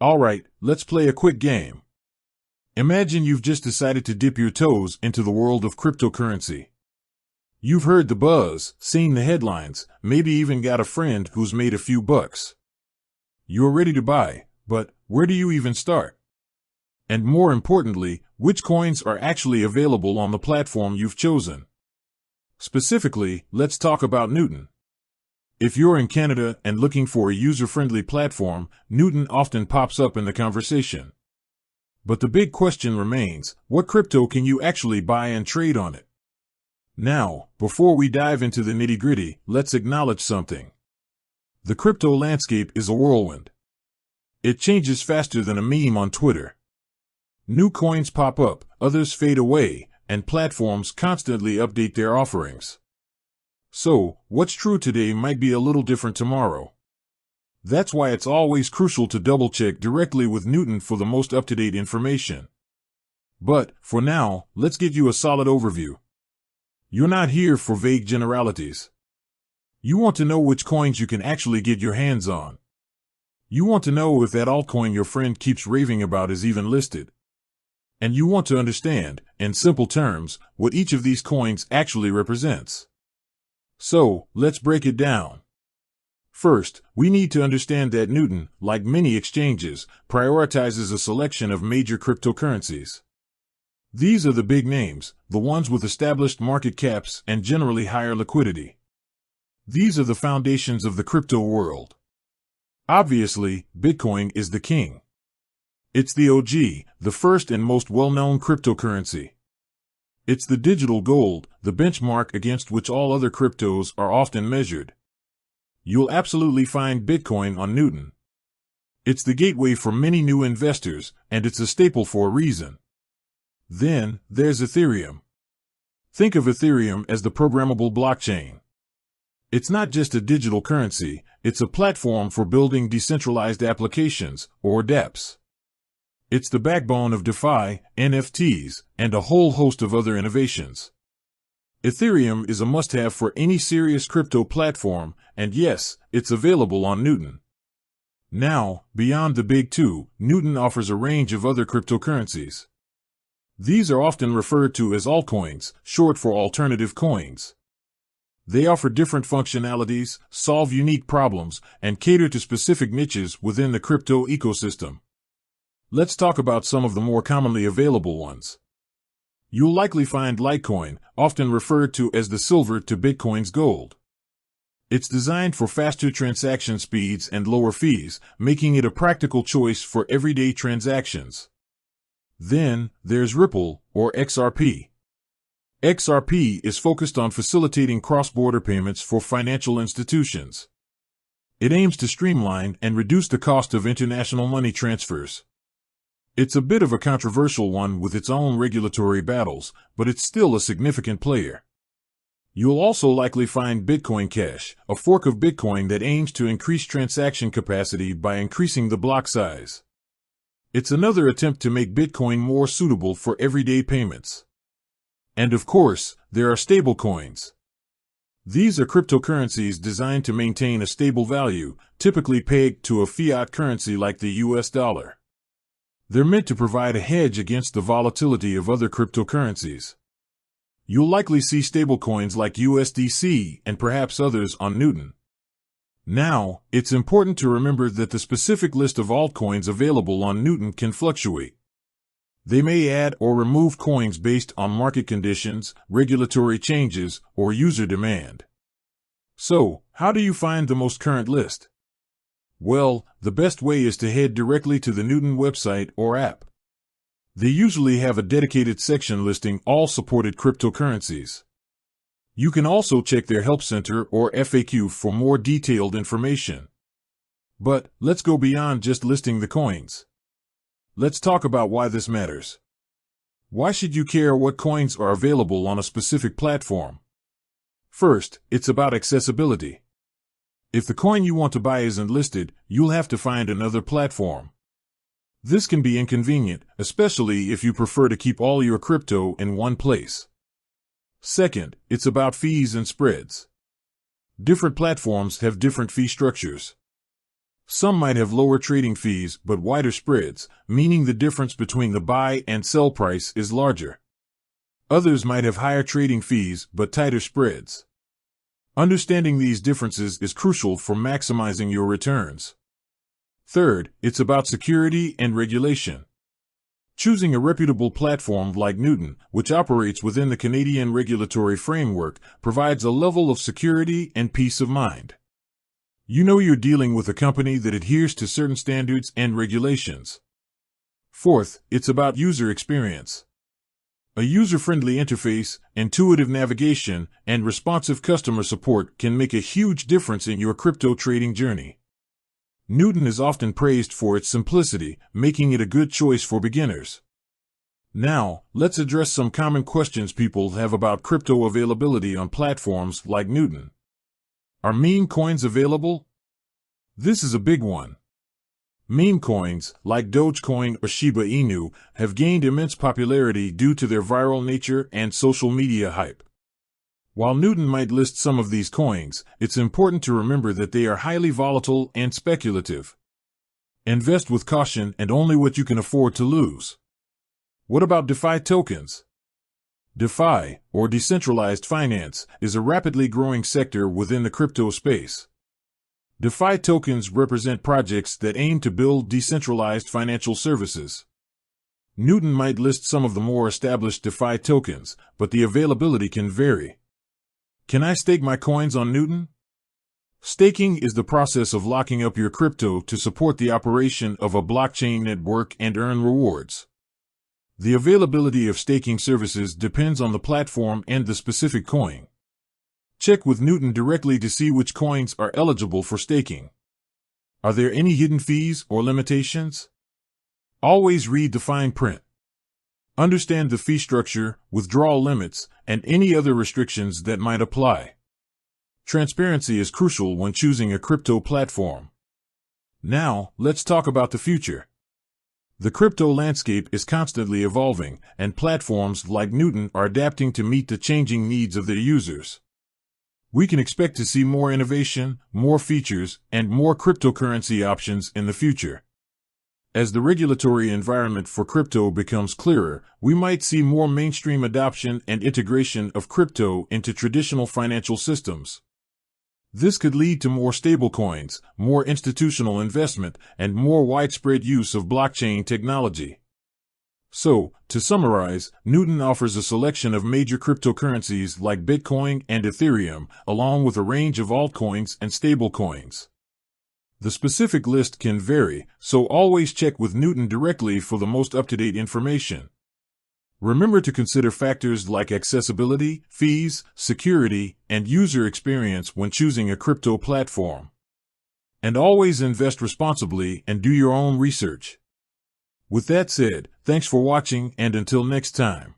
Alright, let's play a quick game. Imagine you've just decided to dip your toes into the world of cryptocurrency. You've heard the buzz, seen the headlines, maybe even got a friend who's made a few bucks. You're ready to buy, but where do you even start? And more importantly, which coins are actually available on the platform you've chosen? Specifically, let's talk about Newton. If you're in Canada and looking for a user-friendly platform, Newton often pops up in the conversation. But the big question remains, what crypto can you actually buy and trade on it? Now, before we dive into the nitty-gritty, let's acknowledge something. The crypto landscape is a whirlwind. It changes faster than a meme on Twitter. New coins pop up, others fade away, and platforms constantly update their offerings. So, what's true today might be a little different tomorrow. That's why it's always crucial to double-check directly with Newton for the most up-to-date information. But, for now, let's give you a solid overview. You're not here for vague generalities. You want to know which coins you can actually get your hands on. You want to know if that altcoin your friend keeps raving about is even listed. And you want to understand, in simple terms, what each of these coins actually represents. So, let's break it down. First, we need to understand that Newton, like many exchanges, prioritizes a selection of major cryptocurrencies. These are the big names, the ones with established market caps and generally higher liquidity. These are the foundations of the crypto world. Obviously, Bitcoin is the king. It's the OG, the first and most well-known cryptocurrency. It's the digital gold, the benchmark against which all other cryptos are often measured. You'll absolutely find Bitcoin on Newton. It's the gateway for many new investors, and it's a staple for a reason. Then, there's Ethereum. Think of Ethereum as the programmable blockchain. It's not just a digital currency, it's a platform for building decentralized applications, or dApps. It's the backbone of DeFi, NFTs, and a whole host of other innovations. Ethereum is a must-have for any serious crypto platform, and yes, it's available on Newton. Now, beyond the big two, Newton offers a range of other cryptocurrencies. These are often referred to as altcoins, short for alternative coins. They offer different functionalities, solve unique problems, and cater to specific niches within the crypto ecosystem. Let's talk about some of the more commonly available ones. You'll likely find Litecoin, often referred to as the silver to Bitcoin's gold. It's designed for faster transaction speeds and lower fees, making it a practical choice for everyday transactions. Then, there's Ripple, or XRP. XRP is focused on facilitating cross-border payments for financial institutions. It aims to streamline and reduce the cost of international money transfers. It's a bit of a controversial one with its own regulatory battles, but it's still a significant player. You'll also likely find Bitcoin Cash, a fork of Bitcoin that aims to increase transaction capacity by increasing the block size. It's another attempt to make Bitcoin more suitable for everyday payments. And of course, there are stablecoins. These are cryptocurrencies designed to maintain a stable value, typically pegged to a fiat currency like the US dollar. They're meant to provide a hedge against the volatility of other cryptocurrencies. You'll likely see stablecoins like USDC and perhaps others on Newton. Now, it's important to remember that the specific list of altcoins available on Newton can fluctuate. They may add or remove coins based on market conditions, regulatory changes, or user demand. So, how do you find the most current list? Well, the best way is to head directly to the Newton website or app. They usually have a dedicated section listing all supported cryptocurrencies. You can also check their Help Center or FAQ for more detailed information. But let's go beyond just listing the coins. Let's talk about why this matters. Why should you care what coins are available on a specific platform? First, it's about accessibility. If the coin you want to buy isn't listed, you'll have to find another platform. This can be inconvenient, especially if you prefer to keep all your crypto in one place. Second, it's about fees and spreads. Different platforms have different fee structures. Some might have lower trading fees but wider spreads, meaning the difference between the buy and sell price is larger. Others might have higher trading fees but tighter spreads. Understanding these differences is crucial for maximizing your returns. Third, it's about security and regulation. Choosing a reputable platform like Newton, which operates within the Canadian regulatory framework, provides a level of security and peace of mind. You know you're dealing with a company that adheres to certain standards and regulations. Fourth, it's about user experience. A user-friendly interface, intuitive navigation, and responsive customer support can make a huge difference in your crypto trading journey. Newton is often praised for its simplicity, making it a good choice for beginners. Now, let's address some common questions people have about crypto availability on platforms like Newton. Are meme coins available? This is a big one. Meme coins, like Dogecoin or Shiba Inu, have gained immense popularity due to their viral nature and social media hype. While Newton might list some of these coins, it's important to remember that they are highly volatile and speculative. Invest with caution and only what you can afford to lose. What about DeFi tokens? DeFi, or decentralized finance, is a rapidly growing sector within the crypto space. DeFi tokens represent projects that aim to build decentralized financial services. Newton might list some of the more established DeFi tokens, but the availability can vary. Can I stake my coins on Newton? Staking is the process of locking up your crypto to support the operation of a blockchain network and earn rewards. The availability of staking services depends on the platform and the specific coin. Check with Newton directly to see which coins are eligible for staking. Are there any hidden fees or limitations? Always read the fine print. Understand the fee structure, withdrawal limits, and any other restrictions that might apply. Transparency is crucial when choosing a crypto platform. Now, let's talk about the future. The crypto landscape is constantly evolving, and platforms like Newton are adapting to meet the changing needs of their users. We can expect to see more innovation, more features, and more cryptocurrency options in the future. As the regulatory environment for crypto becomes clearer, we might see more mainstream adoption and integration of crypto into traditional financial systems. This could lead to more stablecoins, more institutional investment, and more widespread use of blockchain technology. So, to summarize, Newton offers a selection of major cryptocurrencies like Bitcoin and Ethereum, along with a range of altcoins and stablecoins. The specific list can vary, so always check with Newton directly for the most up-to-date information. Remember to consider factors like accessibility, fees, security, and user experience when choosing a crypto platform. And always invest responsibly and do your own research. With that said, thanks for watching and until next time.